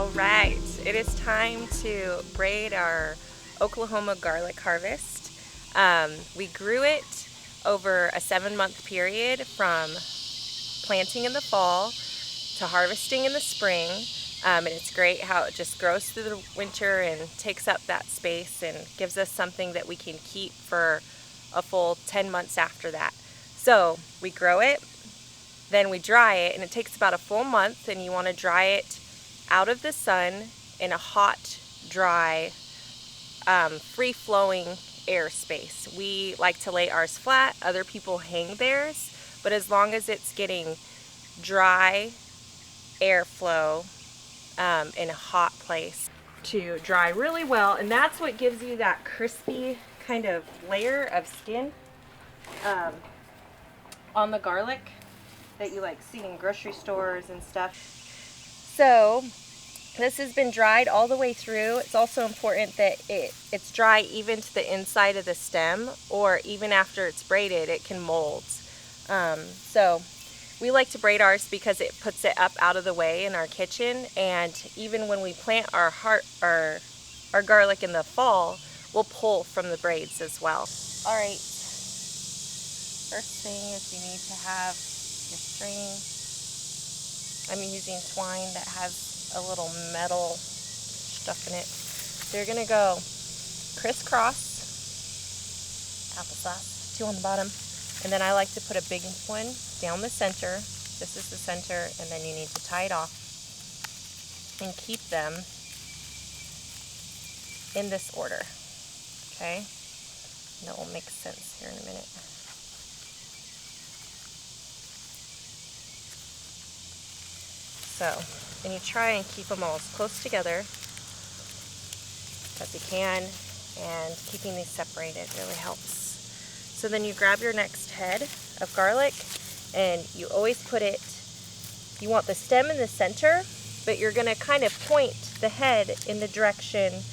All right, it is time to braid our Oklahoma garlic harvest. We grew it over a 7-month period from planting in the fall to harvesting in the spring. And it's great how it just grows through the winter and takes up that space and gives us something that we can keep for a full 10 months after that. So we grow it, then we dry it, and it takes about a full month, and you want to dry it out of the sun in a hot, dry, free-flowing air space. We like to lay ours flat. Other people hang theirs, but as long as it's getting dry airflow in a hot place to dry really well, and that's what gives you that crispy kind of layer of skin on the garlic that you like see in grocery stores and stuff. So this has been dried all the way through. It's also important that it's dry even to the inside of the stem, or even after it's braided, it can mold. So we like to braid ours because it puts it up out of the way in our kitchen, and even when we plant our garlic in the fall, we'll pull from the braids as well. All right, first thing is you need to have your string. I'm using twine that has a little metal stuff in it. So you're gonna go crisscross, applesauce, 2 on the bottom, and then I like to put a big one down the center. This is the center, and then you need to tie it off and keep them in this order, okay? And it will make sense here in a minute. So, and you try and keep them all as close together as you can, and keeping these separated really helps. So then you grab your next head of garlic, and you always put it, you want the stem in the center, but you're going to kind of point the head in the direction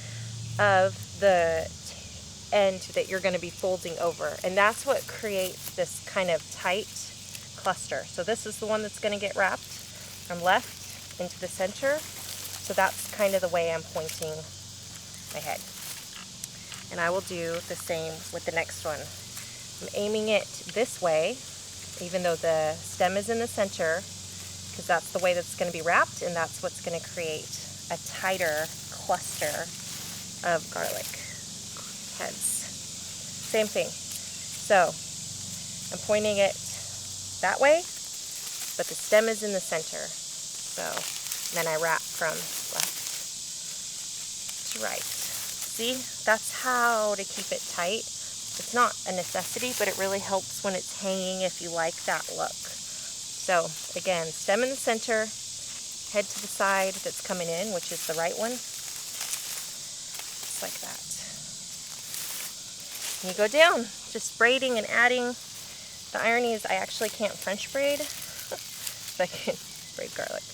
of the end that you're going to be folding over, and that's what creates this kind of tight cluster. So this is the one that's going to get wrapped from left into the center. So that's kind of the way I'm pointing my head. And I will do the same with the next one. I'm aiming it this way, even though the stem is in the center, because that's the way that's going to be wrapped, and that's what's going to create a tighter cluster of garlic heads. Same thing. So I'm pointing it that way, but the stem is in the center. So then I wrap from left to right. See, that's how to keep it tight. It's not a necessity, but it really helps when it's hanging if you like that look. So again, stem in the center, head to the side that's coming in, which is the right one. Just like that. And you go down, just braiding and adding. The irony is I actually can't French braid, so I can braid garlic.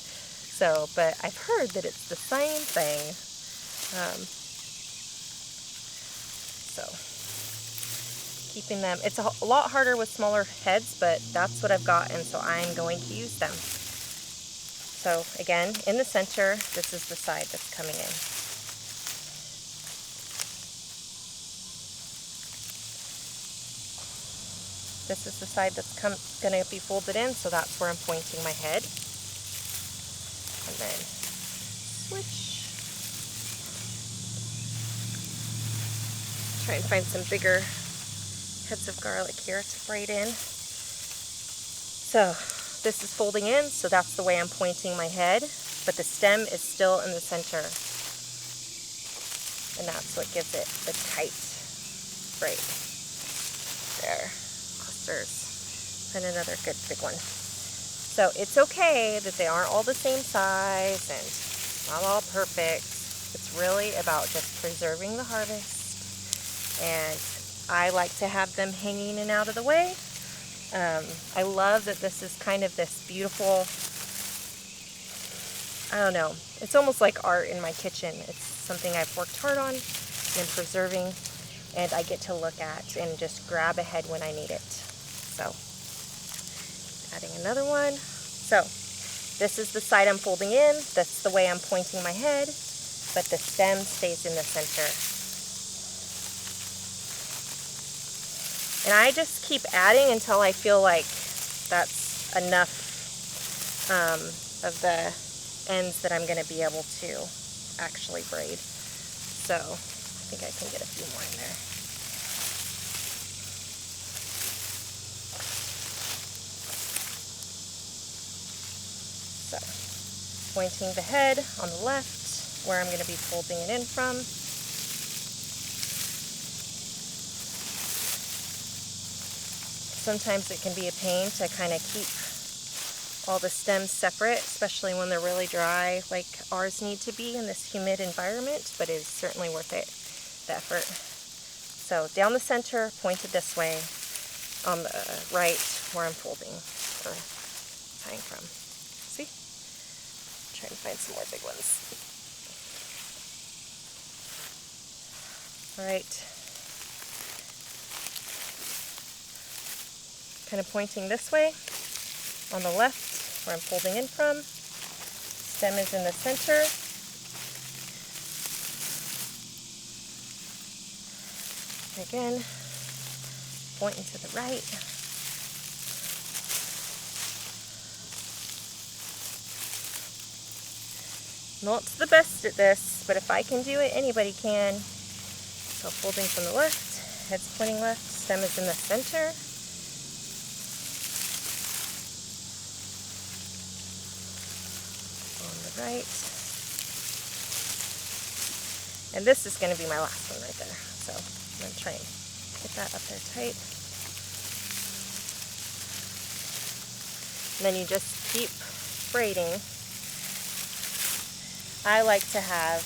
So, but I've heard that it's the same thing. So, keeping them, it's a lot harder with smaller heads, but that's what I've got, and so I'm going to use them. So again, in the center, this is the side that's coming in. This is the side that's going to be folded in, so that's where I'm pointing my head. And then switch. Try and find some bigger heads of garlic here to braid in. So this is folding in, so that's the way I'm pointing my head, but the stem is still in the center. And that's what gives it the tight braid. There. Clusters. And another good big one. So it's okay that they aren't all the same size and not all perfect. It's really about just preserving the harvest, and I like to have them hanging and out of the way. I love that this is kind of this beautiful, I don't know, it's almost like art in my kitchen. It's something I've worked hard on and preserving, and I get to look at and just grab a head when I need it. So adding another one. So This is the side I'm folding in, that's the way I'm pointing my head, but the stem stays in the center. And I just keep adding until I feel like that's enough of the ends that I'm going to be able to actually braid. So I think I can get a few more in there. So pointing the head on the left, where I'm going to be folding it in from. Sometimes it can be a pain to kind of keep all the stems separate, especially when they're really dry like ours need to be in this humid environment, but it is certainly worth it, the effort. So down the center, pointed this way, on the right where I'm folding or tying from. See? Trying to find some more big ones. All right. Kind of pointing this way on the left where I'm folding in from. Stem is in the center. Again, pointing to the right. Not the best at this, but if I can do it, anybody can. So folding from the left, head's pointing left, stem is in the center. Right, and this is going to be my last one right there, so I'm going to try and get that up there tight, and then you just keep braiding. I like to have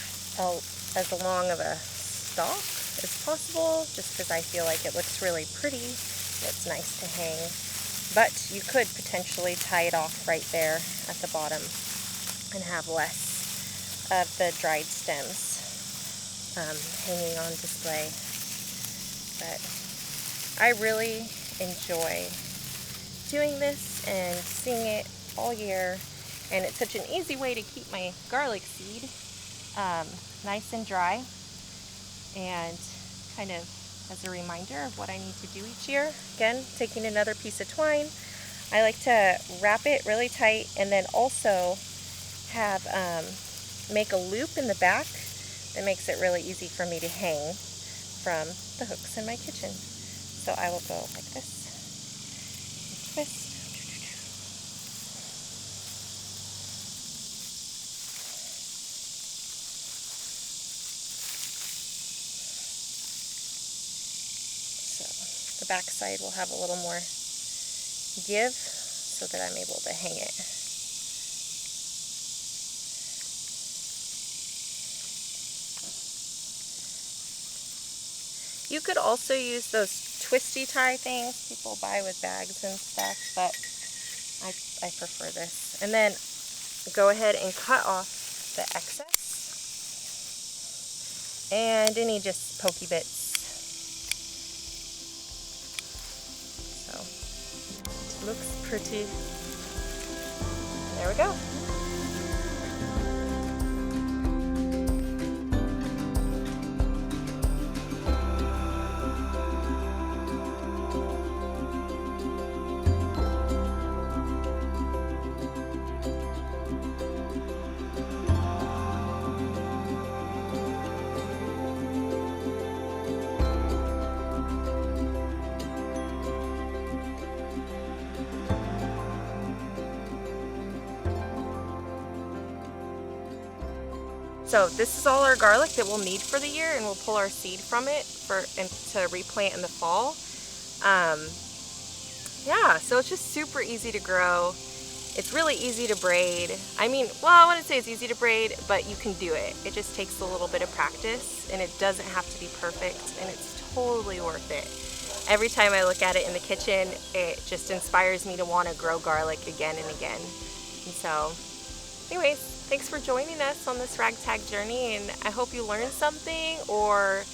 as long of a stalk as possible, just because I feel like it looks really pretty, it's nice to hang, but you could potentially tie it off right there at the bottom and have less of the dried stems hanging on display. But I really enjoy doing this and seeing it all year, and it's such an easy way to keep my garlic seed nice and dry, and kind of as a reminder of what I need to do each year. Again, taking another piece of twine, I like to wrap it really tight and then also have make a loop in the back that makes it really easy for me to hang from the hooks in my kitchen. So I will go like this, and twist. So the back side will have a little more give so that I'm able to hang it. You could also use those twisty tie things people buy with bags and stuff, but I prefer this. And then go ahead and cut off the excess and any just pokey bits. So it looks pretty. There we go. So this is all our garlic that we'll need for the year, and we'll pull our seed from it to replant in the fall. Yeah, so it's just super easy to grow. It's really easy to braid. I mean, well, I wouldn't say it's easy to braid, but you can do it. It just takes a little bit of practice, and it doesn't have to be perfect, and it's totally worth it. Every time I look at it in the kitchen, it just inspires me to want to grow garlic again and again. And so, anyways, thanks for joining us on this ragtag journey, and I hope you learned something, or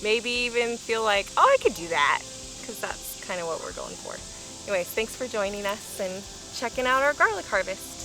maybe even feel like, oh, I could do that, because that's kind of what we're going for. Anyways, thanks for joining us and checking out our garlic harvest.